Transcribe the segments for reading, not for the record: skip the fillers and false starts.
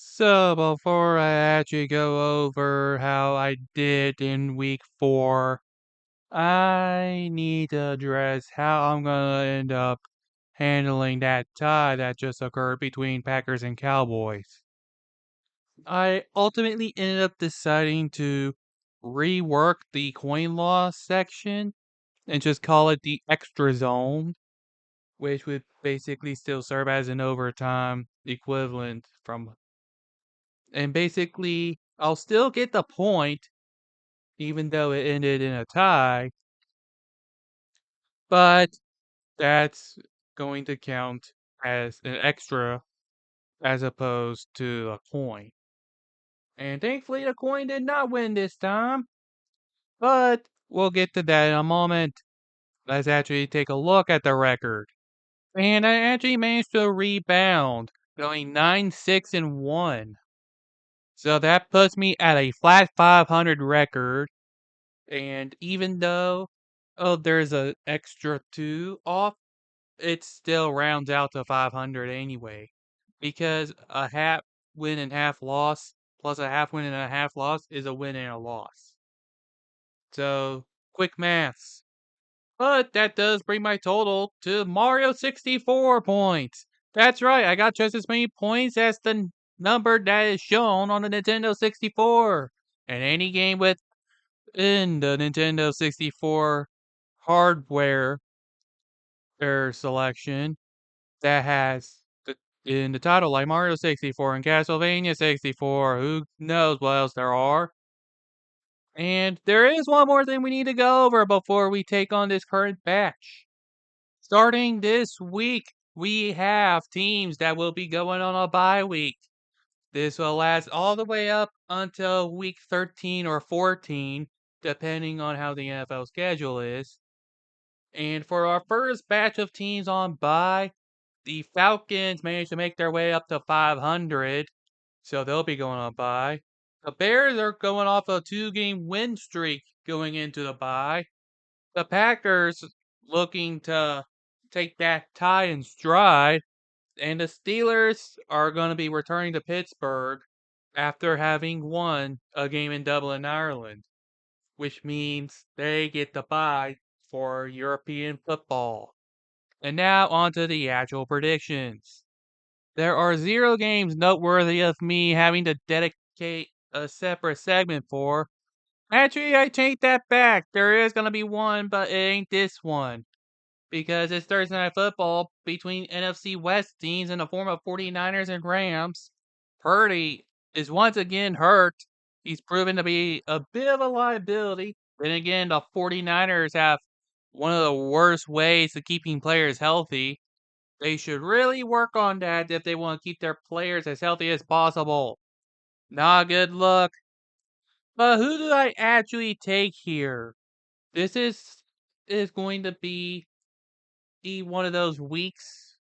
So before I actually go over how I did in week 4, I need to address how I'm gonna end up handling that tie that just occurred between Packers and Cowboys. I ultimately ended up deciding to rework the coin loss section and just call it the extra zone, which would basically still serve as an overtime equivalent from. And basically, I'll still get the point, even though it ended in a tie, but that's going to count as an extra as opposed to a coin. And thankfully, the coin did not win this time, but we'll get to that in a moment. Let's actually take a look at the record. And I actually managed to rebound, going 9-6-1. So that puts me at a flat 500 record. And even though, there's a extra 2 off, it still rounds out to 500 anyway. Because a half win and half loss plus a half win and a half loss is a win and a loss. So, quick maths. But that does bring my total to Mario 64 points. That's right, I got just as many points as the number that is shown on the Nintendo 64. And any game with in the Nintendo 64 hardware selection that has in the title like Mario 64 and Castlevania 64. Who knows what else there are? And there is one more thing we need to go over before we take on this current batch. Starting this week, we have teams that will be going on a bye week. This will last all the way up until week 13 or 14, depending on how the NFL schedule is. And for our first batch of teams on bye, the Falcons managed to make their way up to 500, so they'll be going on bye. The Bears are going off a 2-game win streak going into the bye. The Packers looking to take that tie in stride, and the Steelers are going to be returning to Pittsburgh after having won a game in Dublin, Ireland, which means they get the bye for European football. And now on to the actual predictions. There are 0 games noteworthy of me having to dedicate a separate segment for. Actually, I take that back. There is going to be one, but it ain't this one. Because it's Thursday Night Football between NFC West teams in the form of 49ers and Rams. Purdy is once again hurt. He's proven to be a bit of a liability. Then again, the 49ers have one of the worst ways of keeping players healthy. They should really work on that if they want to keep their players as healthy as possible. Not good luck. But who do I actually take here? This is going to be one of those weeks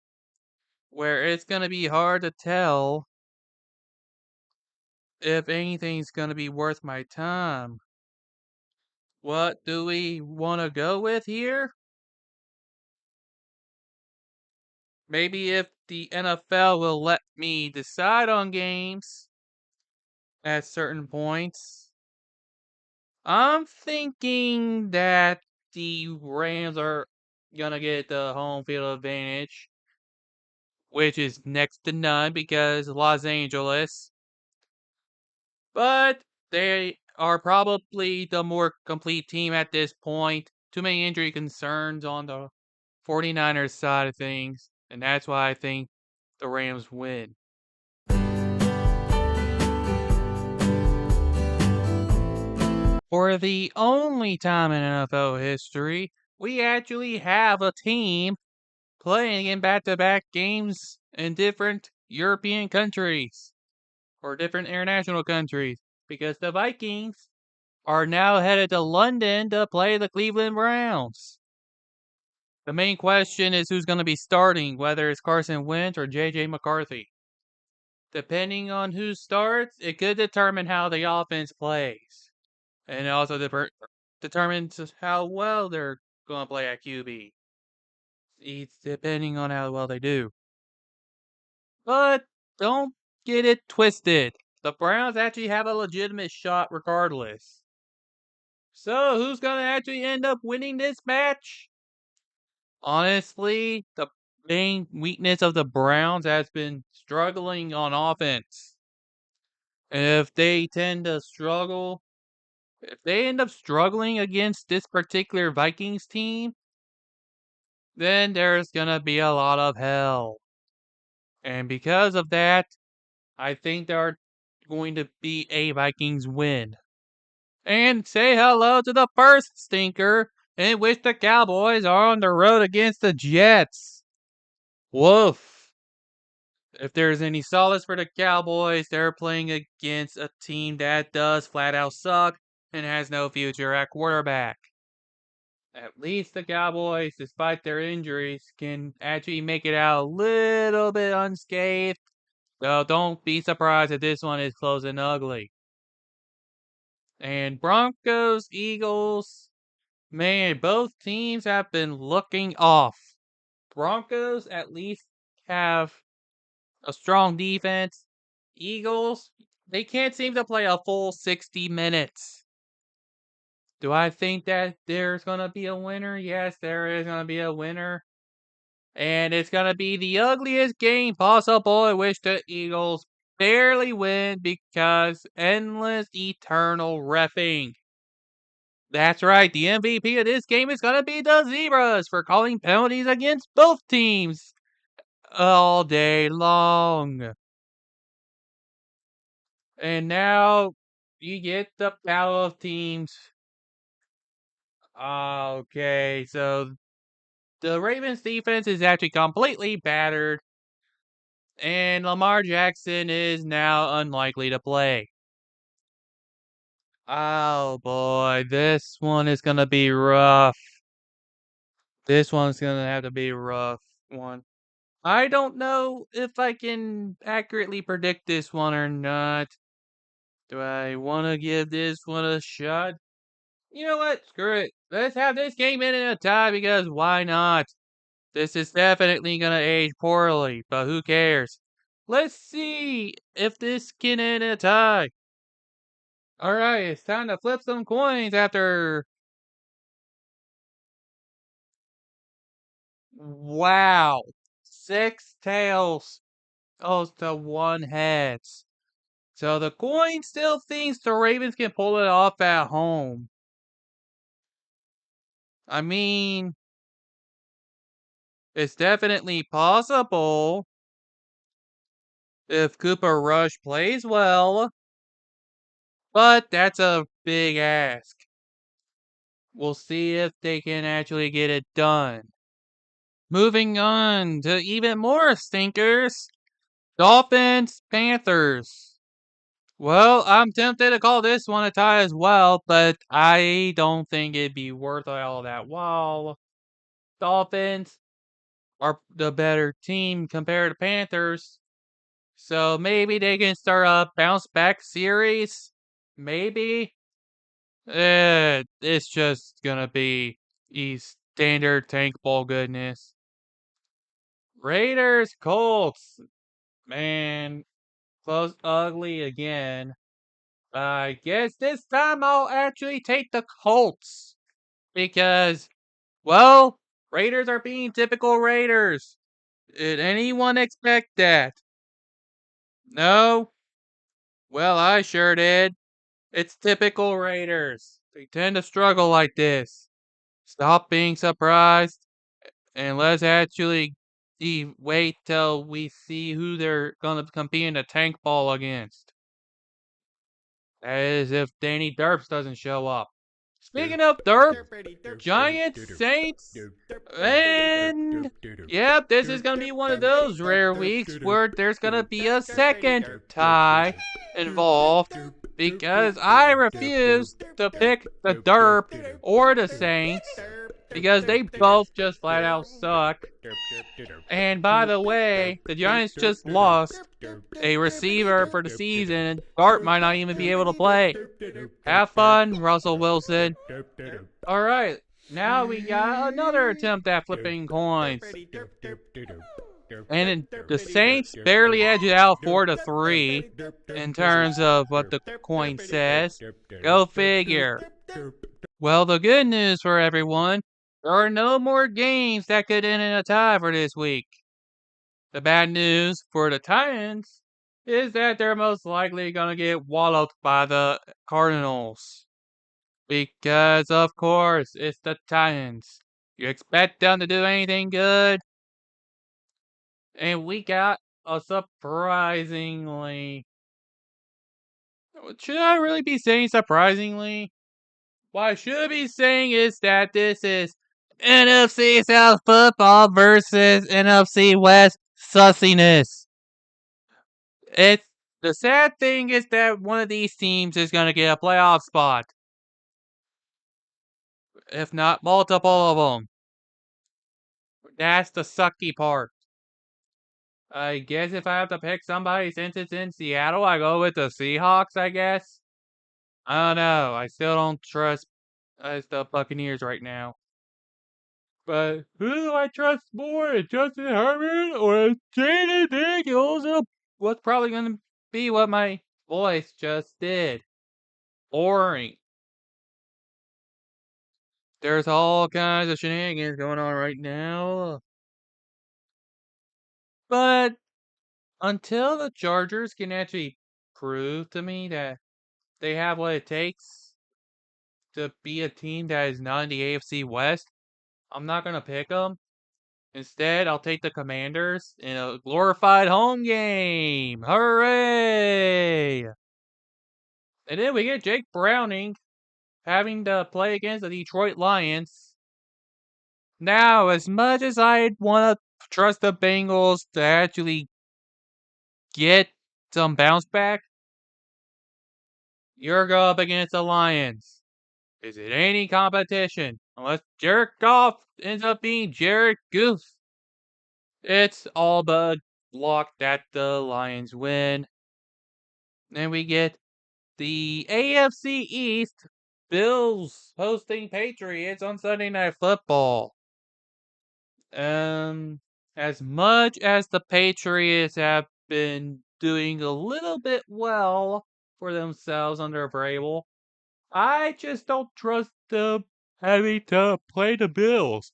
where it's going to be hard to tell if anything's going to be worth my time. What do we want to go with here? Maybe if the NFL will let me decide on games at certain points. I'm thinking that the Rams are going to get the home field advantage, which is next to none because Los Angeles. But they are probably the more complete team at this point. Too many injury concerns on the 49ers side of things, and that's why I think the Rams win. For the only time in NFL history, we actually have a team playing in back-to-back games in different European countries or different international countries because the Vikings are now headed to London to play the Cleveland Browns. The main question is who's going to be starting, whether it's Carson Wentz or J.J. McCarthy. Depending on who starts, it could determine how the offense plays. And it also determines how well they're going to play at QB. It's depending on how well they do. But don't get it twisted. The Browns actually have a legitimate shot regardless. So, who's gonna actually end up winning this match? Honestly, the main weakness of the Browns has been struggling on offense. If they tend to struggle, if they end up struggling against this particular Vikings team, then there's gonna be a lot of hell. And because of that, I think there are going to be a Vikings win. And say hello to the first stinker, in which the Cowboys are on the road against the Jets. Woof. If there's any solace for the Cowboys, they're playing against a team that does flat out suck and has no future at quarterback. At least the Cowboys, despite their injuries, can actually make it out a little bit unscathed. So don't be surprised if this one is close and ugly. And Broncos, Eagles, man, both teams have been looking off. Broncos at least have a strong defense. Eagles, they can't seem to play a full 60 minutes. Do I think that there's going to be a winner? Yes, there is going to be a winner. And it's going to be the ugliest game possible in which the Eagles barely win because endless eternal reffing. That's right, the MVP of this game is going to be the Zebras for calling penalties against both teams all day long. And now you get the battle of teams. Okay, so the Ravens defense is actually completely battered, and Lamar Jackson is now unlikely to play. Oh boy, this one is gonna be rough. This one's gonna have to be a rough one. I don't know if I can accurately predict this one or not. Do I want to give this one a shot? You know what? Screw it. Let's have this game in a tie because why not? This is definitely gonna age poorly, but who cares? Let's see if this can end in a tie. Alright, it's time to flip some coins after. Wow. 6 tails goes to 1 heads. So the coin still thinks the Ravens can pull it off at home. I mean, it's definitely possible if Cooper Rush plays well, but that's a big ask. We'll see if they can actually get it done. Moving on to even more stinkers. Dolphins, Panthers. Well, I'm tempted to call this one a tie as well, but I don't think it'd be worth all that while. Dolphins are the better team compared to Panthers. So maybe they can start a bounce back series. Maybe. It's just gonna be standard tank ball goodness. Raiders, Colts. Man, close ugly again. I guess this time I'll actually take the Colts. Because, well, Raiders are being typical Raiders. Did anyone expect that? No? Well, I sure did. It's typical Raiders. They tend to struggle like this. Stop being surprised, and let's actually wait till we see who they're gonna compete in the tank ball against. That is if Danny Derps doesn't show up. Speaking of Derp, Giants, Saints, and yep, this is gonna be one of those rare weeks where there's gonna be a second tie involved because I refuse to pick the Derp or the Saints because they both just flat out suck. And by the way, the Giants just lost a receiver for the season, and Bart might not even be able to play. Have fun, Russell Wilson. Alright, now we got another attempt at flipping coins. And the Saints barely edge it out 4-3 in terms of what the coin says. Go figure. Well, the good news for everyone, there are no more games that could end in a tie for this week. The bad news for the Titans is that they're most likely going to get walloped by the Cardinals. Because, of course, it's the Titans. You expect them to do anything good? And we got a surprisingly... Should I really be saying surprisingly? What I should be saying is that this is NFC South football versus NFC West sussiness. It's the sad thing is that one of these teams is going to get a playoff spot. If not multiple of them. That's the sucky part. I guess if I have to pick somebody since it's in Seattle, I go with the Seahawks, I guess. I don't know. I still don't trust the Buccaneers right now. But who do I trust more? Justin Herbert or Jaden Daniels? What's probably going to be what my voice just did. Boring. There's all kinds of shenanigans going on right now. But until the Chargers can actually prove to me that they have what it takes to be a team that is not in the AFC West, I'm not going to pick them. Instead, I'll take the Commanders in a glorified home game. Hooray! And then we get Jake Browning having to play against the Detroit Lions. Now, as much as I'd want to trust the Bengals to actually get some bounce back, you're going up against the Lions. Is it any competition? Unless Jared Goff ends up being Jared Goose. It's all but locked that the Lions win. Then we get the AFC East, Bills hosting Patriots on Sunday Night Football. As much as the Patriots have been doing a little bit well for themselves under Vrabel, I just don't trust them having to play the Bills.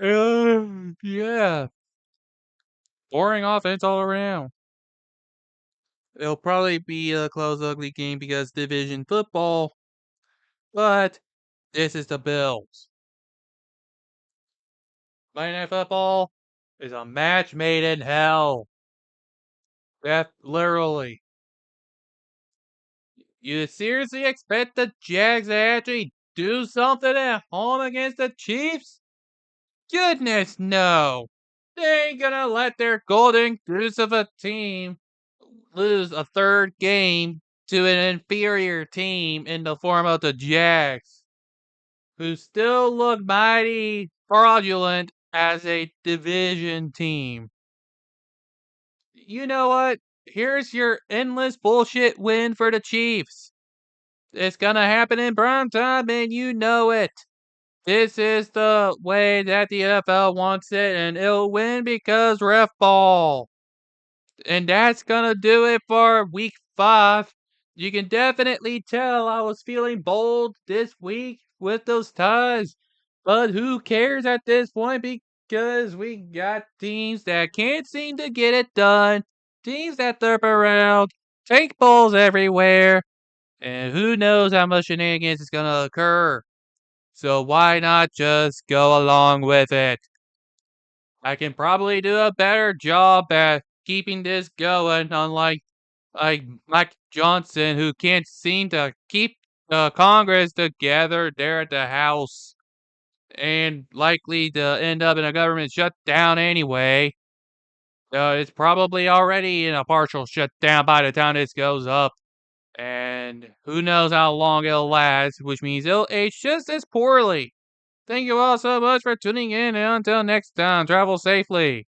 Yeah. Boring offense all around. It'll probably be a close, ugly game because division football, but this is the Bills. Monday Night Football is a match made in hell. That literally. You seriously expect the Jags to actually do something at home against the Chiefs? Goodness, no. They ain't gonna let their golden goose of a team lose a third game to an inferior team in the form of the Jags, who still look mighty fraudulent as a division team. You know what? Here's your endless bullshit win for the Chiefs. It's gonna happen in prime time and you know it. This is the way that the NFL wants it and it'll win because ref ball. And that's gonna do it for week 5. You can definitely tell I was feeling bold this week with those ties. But who cares at this point because we got teams that can't seem to get it done. Teams that thirp around, take balls everywhere. And who knows how much shenanigans is gonna occur. So why not just go along with it? I can probably do a better job at keeping this going, unlike Mike Johnson, who can't seem to keep the Congress together there at the House, and likely to end up in a government shutdown anyway. It's probably already in a partial shutdown by the time this goes up, and who knows how long it'll last, which means it'll age just as poorly. Thank you all so much for tuning in, and until next time, travel safely.